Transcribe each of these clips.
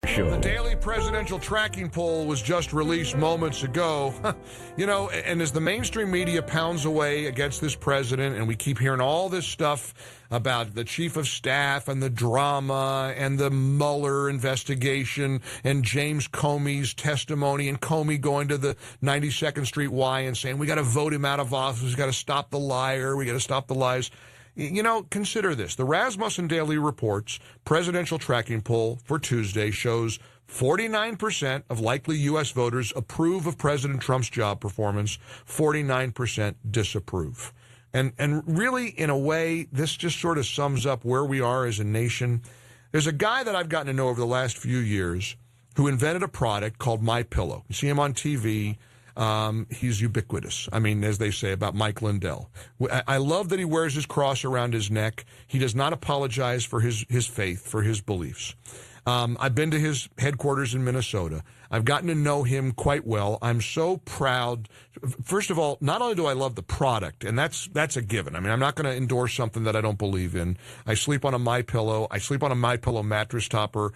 Show. The daily presidential tracking poll was just released moments ago. And as the mainstream media pounds away against this president, and we keep hearing all this stuff about the chief of staff and the drama and the Mueller investigation and James Comey's testimony and Comey going to the 92nd Street Y and saying, we got to vote him out of office. We got to stop the liar. We got to stop the lies. Consider this. The Rasmussen Daily Report's presidential tracking poll for Tuesday shows 49% of likely U.S. voters approve of President Trump's job performance, 49% disapprove. And really, in a way, this just sort of sums up where we are as a nation. There's a guy that I've gotten to know over the last few years who invented a product called MyPillow. You see him on TV. He's ubiquitous. I mean, as they say about Mike Lindell. I love that he wears his cross around his neck. He does not apologize for his faith, for his beliefs. I've been to his headquarters in Minnesota. I've gotten to know him quite well. I'm so proud. First of all, not only do I love the product, and that's a given. I mean, I'm not going to endorse something that I don't believe in. I sleep on a MyPillow. I sleep on a MyPillow mattress topper.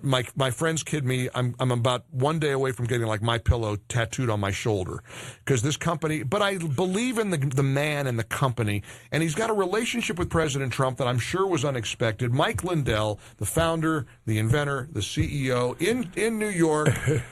My friends kid me. I'm about one day away from getting like MyPillow tattooed on my shoulder because this company. But I believe in the man and the company, and he's got a relationship with President Trump that I'm sure was unexpected. Mike Lindell, the founder, the inventor, the CEO in New York.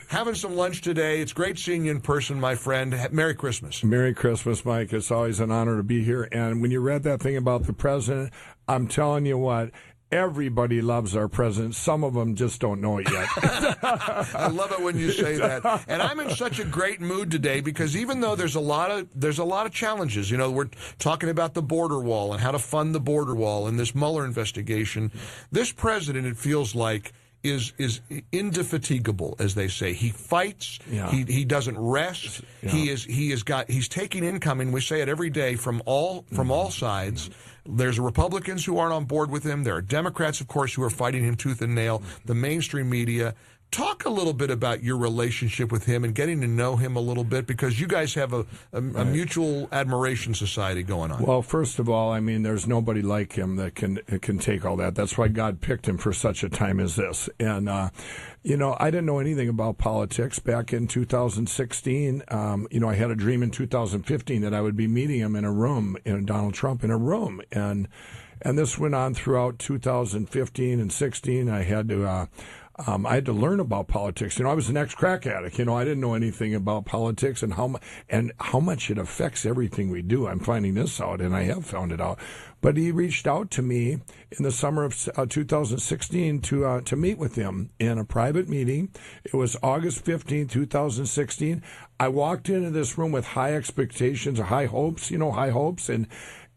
Having some lunch today. It's great seeing you in person, my friend. Merry Christmas. Merry Christmas, Mike. It's always an honor to be here. And when you read that thing about the president, I'm telling you what, everybody loves our president. Some of them just don't know it yet. I love it when you say that. And I'm in such a great mood today because even though there's a lot of challenges, we're talking about the border wall and how to fund the border wall and this Mueller investigation. This president, it feels like, is indefatigable, as they say. He fights. Yeah. He doesn't rest. Yeah. He's taking incoming. We say it every day from all sides. There's Republicans who aren't on board with him. There are Democrats, of course, who are fighting him tooth and nail. The mainstream media. Talk a little bit about your relationship with him and getting to know him a little bit because you guys have a mutual admiration society going on. Well, first of all, I mean, there's nobody like him that can take all that. That's why God picked him for such a time as this. And, I didn't know anything about politics back in 2016. I had a dream in 2015 that I would be meeting him in a room, Donald Trump in a room. And this went on throughout 2015 and 16. I had to learn about politics. I was an ex-crack addict. I didn't know anything about politics and how much it affects everything we do. I'm finding this out, and I have found it out. But he reached out to me in the summer of 2016 to meet with him in a private meeting. It was August 15, 2016. I walked into this room with high expectations, high hopes,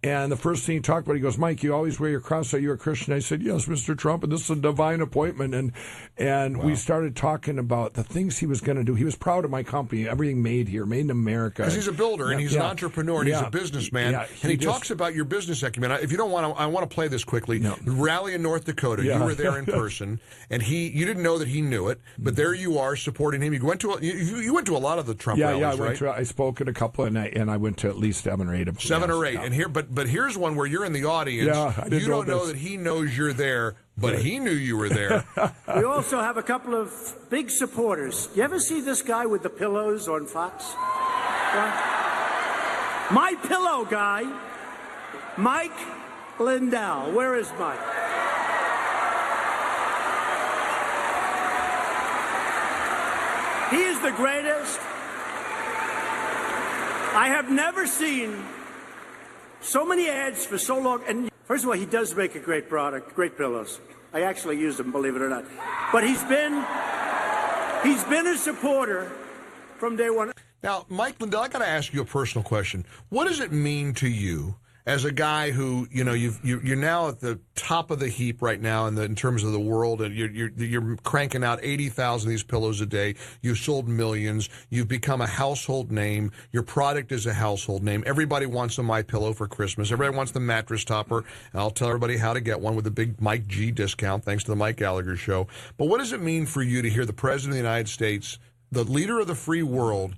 and the first thing he talked about, he goes, Mike, you always wear your cross. Are you a Christian? I said, yes, Mr. Trump, and this is a divine appointment. And wow. We started talking about the things he was going to do. He was proud of my company, everything made here, made in America. Because he's a builder, and he's an entrepreneur, and he's a businessman. Yeah, and he talks about your business acumen. If you don't want to, I want to play this quickly. No. Rally in North Dakota. Yeah. You were there in person, and you didn't know that he knew it, but there you are supporting him. You went to a lot of the Trump rallies, right? I spoke at a couple, and I went to at least 7 or 8 of them. 7 or 8. Yeah. And but here's one where you're in the audience. Yeah, you don't know that he knows you're there, but he knew you were there. We also have a couple of big supporters. You ever see this guy with the pillows on Fox? My pillow guy, Mike Lindell. Where is Mike? He is the greatest. I have never seen so many ads for so long. And first of all, he does make a great product, great pillows. I actually use them, believe it or not. But he's been a supporter from day one. Now, Mike Lindell, I got to ask you a personal question. What does it mean to you as a guy who, you're now at the top of the heap right now in terms of the world, and you're cranking out 80,000 of these pillows a day. You've sold millions. You've become a household name. Your product is a household name. Everybody wants a MyPillow for Christmas. Everybody wants the mattress topper. I'll tell everybody how to get one with a big Mike G discount, thanks to the Mike Gallagher show. But what does it mean for you to hear the President of the United States, the leader of the free world,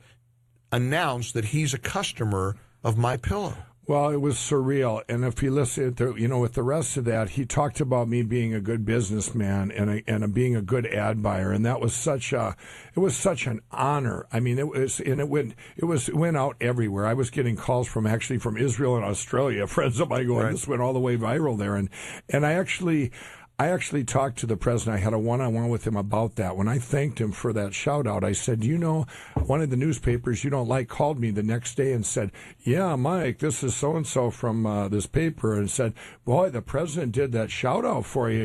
announce that he's a customer of MyPillow? Well, it was surreal, and if you listen to, with the rest of that, he talked about me being a good businessman and being a good ad buyer, and that was such an honor. I mean, it went out everywhere. I was getting calls from Israel and Australia, friends of mine going, this went all the way viral there, and I actually talked to the president. I had a one-on-one with him about that. When I thanked him for that shout-out, I said, one of the newspapers you don't like called me the next day and said, yeah, Mike, this is so-and-so from this paper, and said, boy, the president did that shout-out for you.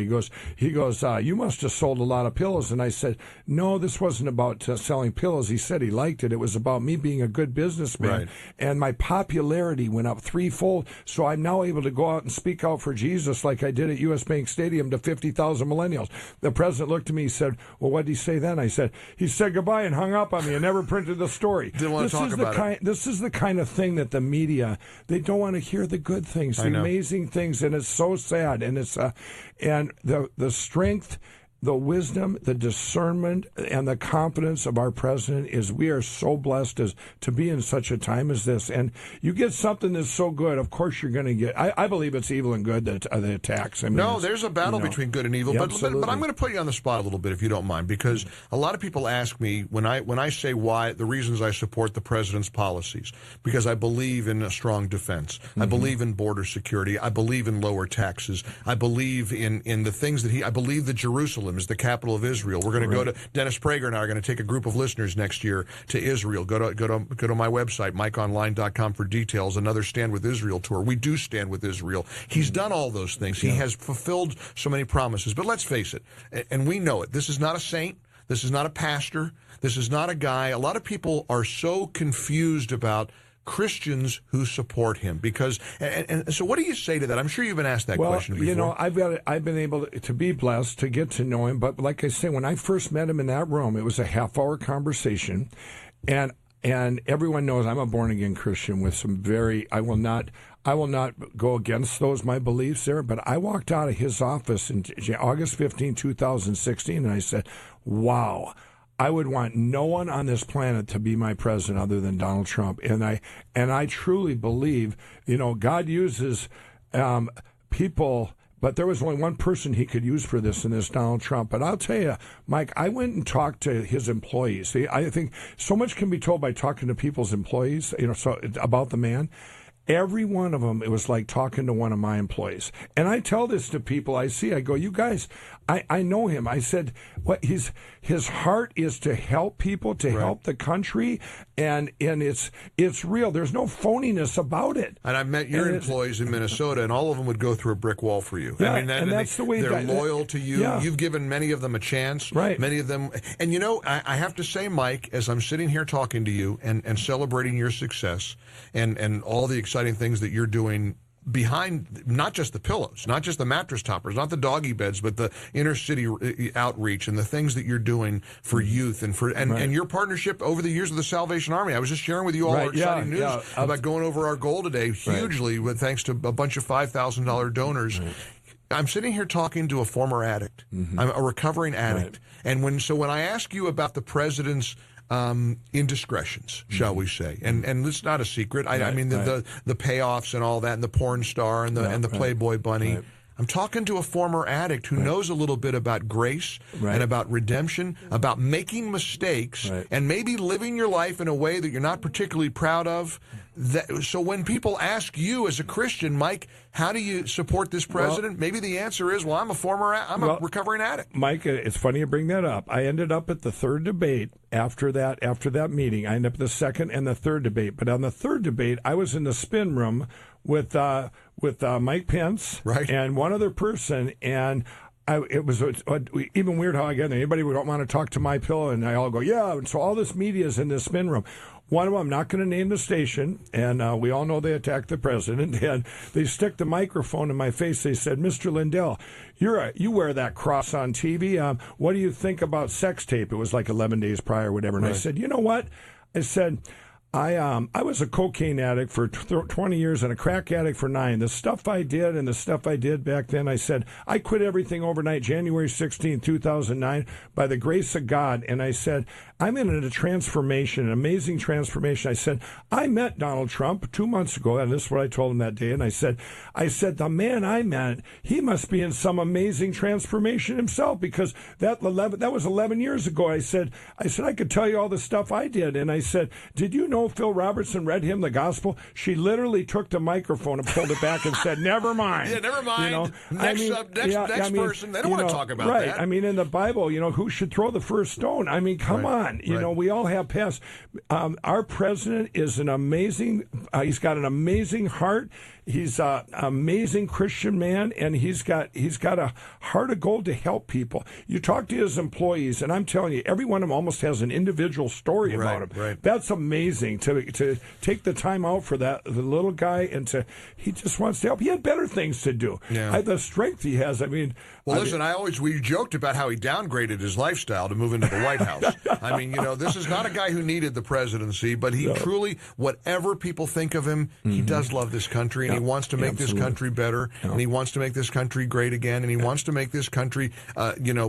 He goes, you must have sold a lot of pillows. And I said, no, this wasn't about selling pillows. He said he liked it. It was about me being a good businessman. Right. And my popularity went up threefold, so I'm now able to go out and speak out for Jesus like I did at U.S. Bank Stadium to 50,000 millennials. The president looked at me and said, well, what did he say then? I said, he said goodbye and hung up on me and never printed the story. Didn't want to talk about it. This is the kind of thing that the media, they don't want to hear the good things, the amazing things, and it's so sad. And it's and the strength, the wisdom, the discernment, and the confidence of our president is we are so blessed to be in such a time as this. And you get something that's so good, of course you're going to get. I believe it's evil and good that the attacks. I mean, no, there's a battle between good and evil. Yeah, but I'm going to put you on the spot a little bit, if you don't mind, because a lot of people ask me when I say why the reasons I support the president's policies, because I believe in a strong defense. I believe in border security. I believe in lower taxes. I believe in the things that I believe that Jerusalem is the capital of Israel. We're going to go to Dennis Prager and I are going to take a group of listeners next year to Israel. Go to my website, mikeonline.com, for details. Another Stand with Israel tour. We do stand with Israel. He's done all those things. He has fulfilled so many promises. But let's face it, and we know it. This is not a saint. This is not a pastor. This is not a guy. A lot of people are so confused about Christians who support him because, and so what do you say to that? I'm sure you've been asked that question before. I've been able to be blessed to get to know him, but like I say, when I first met him in that room, it was a half-hour conversation, and everyone knows I'm a born-again Christian with some I will not go against my beliefs there, but I walked out of his office in August 15, 2016, and I said, wow, I would want no one on this planet to be my president other than Donald Trump. And I truly believe, God uses people, but there was only one person he could use for this, and it's Donald Trump. But I'll tell you, Mike, I went and talked to his employees. I think so much can be told by talking to people's employees, about the man. Every one of them, it was like talking to one of my employees. And I tell this to people I see. I go, you guys, I know him. I said, what his heart is to help people, to help the country, and it's real. There's no phoniness about it. And I've met your employees in Minnesota, and all of them would go through a brick wall for you. Yeah, I mean, and that's the way they're loyal to you. Yeah. You've given many of them a chance. Right. Many of them, and I have to say, Mike, as I'm sitting here talking to you and celebrating your success and all the exciting things that you're doing behind not just the pillows, not just the mattress toppers, not the doggy beds, but the inner city outreach and the things that you're doing for youth and your partnership over the years with the Salvation Army. I was just sharing with you all our exciting news about going over our goal today hugely thanks to a bunch of $5,000 donors. Right. I'm sitting here talking to a former addict. I'm a recovering addict. And when I ask you about the president's indiscretions, shall we say, and it's not a secret. I mean the payoffs and all that, and the porn star and the Playboy bunny. Right. I'm talking to a former addict who knows a little bit about grace and about redemption, about making mistakes, and maybe living your life in a way that you're not particularly proud of. So when people ask you as a Christian, Mike, how do you support this president? Well, maybe the answer is, I'm a recovering addict. Mike, it's funny you bring that up. I ended up at the third debate after that meeting. I ended up at the second and the third debate. But on the third debate, I was in the spin room with Mike Pence and one other person, and it was even weird how I get there. Anybody who don't want to talk to my pillow, and I all go, yeah. And so all this media is in the spin room. One of them, I'm not going to name the station, and we all know they attacked the president, and they stick the microphone in my face. They said, Mr. Lindell, you wear that cross on TV. What do you think about sex tape? It was like 11 days prior or whatever. And I said, you know what? I said, I was a cocaine addict for 20 years and a crack addict for 9. The stuff I did and the stuff I did back then, I said, I quit everything overnight, January 16, 2009, by the grace of God. And I said, I'm in a transformation, an amazing transformation. I said, I met Donald Trump 2 months ago, and this is what I told him that day. And I said, the man I met, he must be in some amazing transformation himself, because that was 11 years ago. I said, I could tell you all the stuff I did. And I said, did you know Phil Robertson read him the gospel? She literally took the microphone and pulled it back and said, never mind. Yeah, never mind. You know, next person. They don't want to talk about right. that. I mean, in the Bible, who should throw the first stone? I mean, come on. We all have past. Our president is an amazing, he's got an amazing heart. He's an amazing Christian man, and he's got a heart of gold to help people. You talk to his employees, and I'm telling you, every one of them almost has an individual story about him. Right. That's amazing to take the time out for the little guy, and he just wants to help. He had better things to do. Yeah. The strength he has. I mean, we joked about how he downgraded his lifestyle to move into the White House. I mean, this is not a guy who needed the presidency, but he truly, whatever people think of him, he does love this country, and he wants to make this country better, and he wants to make this country great again, and he wants to make this country,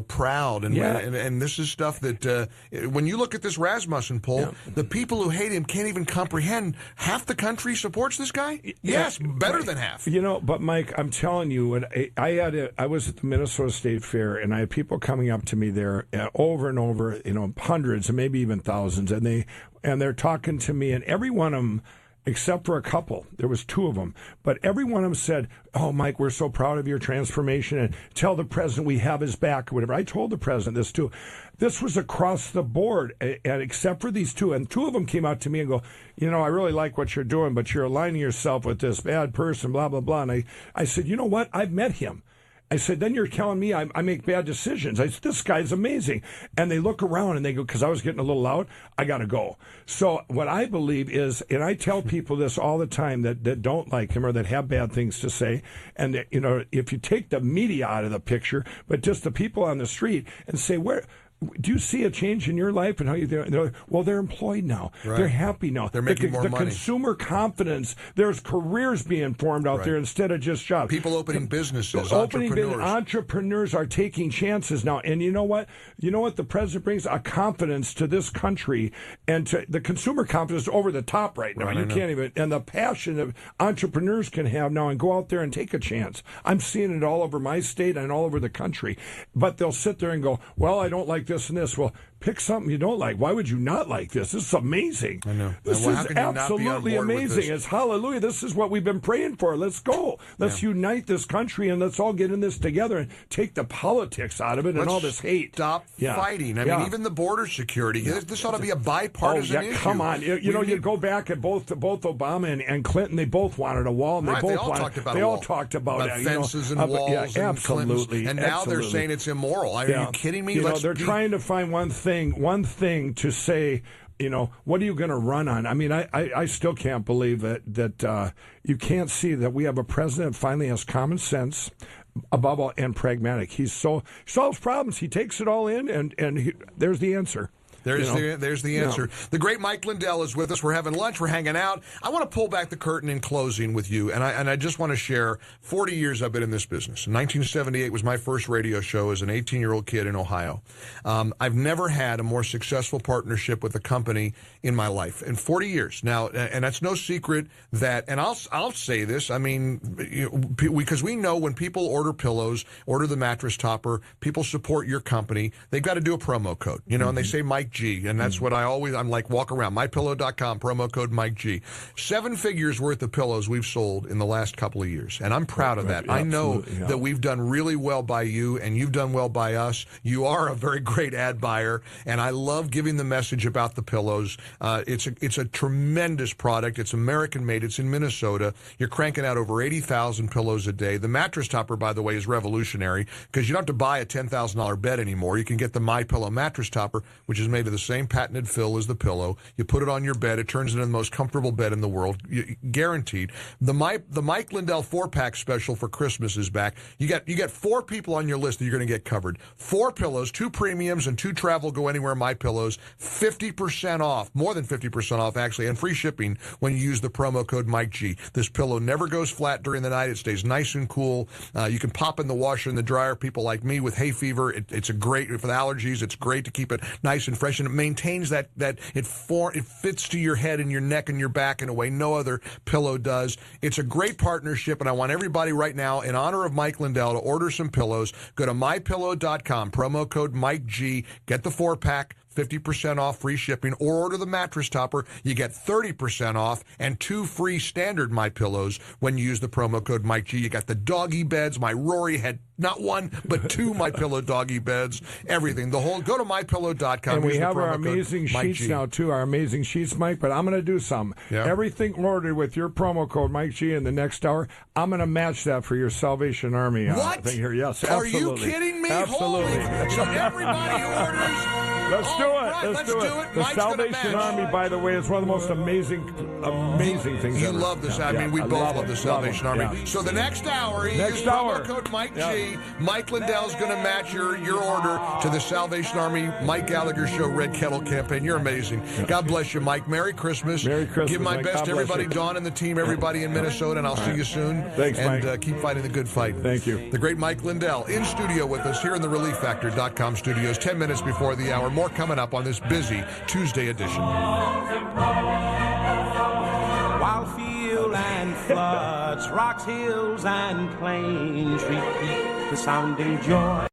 proud. And this is stuff that, when you look at this Rasmussen poll, the people who hate him can't even comprehend. Half the country supports this guy? Yes, better than half. But Mike, I'm telling you, I was at the Minnesota State Fair, and I had people coming up to me there over and over, hundreds and maybe even thousands, and they're talking to me, and every one of them, except for a couple, there was 2 of them, but every one of them said, oh, Mike, we're so proud of your transformation, and tell the president we have his back, or whatever. I told the president this too. This was across the board, and except for these 2, and 2 of them came out to me and go, I really like what you're doing, but you're aligning yourself with this bad person, blah, blah, blah. And I said, you know what? I've met him. I said, then you're telling me I make bad decisions. I said, this guy's amazing. And they look around and they go, because I was getting a little loud, I got to go. So what I believe is, and I tell people this all the time that don't like him or that have bad things to say, and that, if you take the media out of the picture, but just the people on the street and say, do you see a change in your life and how you do? Well, they're employed now. Right. They're happy now. They're making more money. The consumer confidence. There's careers being formed out there instead of just jobs. People opening businesses. Entrepreneurs are taking chances now. And you know what? You know what the president brings? A confidence to this country, and to the consumer confidence over the top right now. Right, you can't even, and the passion that entrepreneurs can have now and go out there and take a chance. I'm seeing it all over my state and all over the country. But they'll sit there and go, well, I don't like this and this. Well, pick something you don't like. Why would you not like this? This is amazing. I know. This is absolutely amazing. It's hallelujah. This is what we've been praying for. Let's go. Let's unite this country, and let's all get in this together and take the politics out of it and all this hate. Stop fighting. I mean, even the border security. This ought to be a bipartisan issue. Come on. You go back at both Obama and Clinton. They both wanted a wall. And they all talked about fences and walls. And absolutely. And now they're saying it's immoral. Are you kidding me? They're trying to find one thing to say, what are you going to run on? I mean, I still can't believe that you can't see that we have a president that finally has common sense, above all, and pragmatic. He solves problems. He takes it all in, and there's the answer. There's the answer. The great Mike Lindell is with us. We're having lunch. We're hanging out. I want to pull back the curtain in closing with you, and I just want to share 40 years I've been in this business. 1978 was my first radio show as an 18-year-old kid in Ohio. I've never had a more successful partnership with a company in my life in 40 years. Now, and that's no secret that, and I'll say this, I mean, because we know when people order pillows, order the mattress topper, people support your company, they've got to do a promo code, and they say Mike G, and that's what I'm like, walk around, mypillow.com, promo code Mike G. 7 figures worth of pillows we've sold in the last couple of years, and I'm proud of that. Yeah, I know that we've done really well by you, and you've done well by us. You are a very great ad buyer, and I love giving the message about the pillows. It's a tremendous product. It's American-made. It's in Minnesota. You're cranking out over 80,000 pillows a day. The mattress topper, by the way, is revolutionary because you don't have to buy a $10,000 bed anymore. You can get the MyPillow mattress topper, which is made made of the same patented fill as the pillow. You put it on your bed. It turns into the most comfortable bed in the world, guaranteed. The Mike Lindell 4-pack special for Christmas is back. You get 4 people on your list that you're going to get covered. 4 pillows, 2 premiums, and 2 travel go anywhere My Pillows. 50% off, more than 50% off actually, and free shipping when you use the promo code Mike G. This pillow never goes flat during the night. It stays nice and cool. You can pop in the washer and the dryer. People like me with hay fever, it's a great for the allergies. It's great to keep it nice and fresh, and it maintains that it fits to your head and your neck and your back in a way no other pillow does. It's a great partnership, and I want everybody right now, in honor of Mike Lindell, to order some pillows. Go to mypillow.com, promo code Mike G. Get the 4-pack. 50% off, free shipping, or order the mattress topper. You get 30% off and 2 free standard My Pillows when you use the promo code Mike G. You got the doggy beds. My Rory had not 1 but 2 My Pillow doggy beds. Everything. The whole. Go to mypillow.com. And we have our amazing sheets now too. Our amazing sheets, Mike. But I'm going to do some. Yeah. Everything ordered with your promo code Mike G in the next hour. I'm going to match that for your Salvation Army. What? Thing here. Yes, absolutely. Are you kidding me? Absolutely. So everybody who orders. Let's do it. Let's do it. The Mike's Salvation Army, by the way, is one of the most amazing things you ever. Love this. I mean, we both love the Salvation Army. Yeah. So the next hour, use promo code Mike G. Mike Lindell's going to match your order to the Salvation Army Mike Gallagher Show Red Kettle campaign. You're amazing. God bless you, Mike. Merry Christmas. Merry Christmas. Give my best to everybody, Dawn and the team, everybody in Minnesota, and I'll see you soon. Thanks, Mike. And keep fighting the good fight. Thank you. The great Mike Lindell in studio with us here in the ReliefFactor.com studios, 10 minutes before the hour. More coming up on this busy Tuesday edition. While field and floods, rocks, hills, and plains repeat the sounding joy.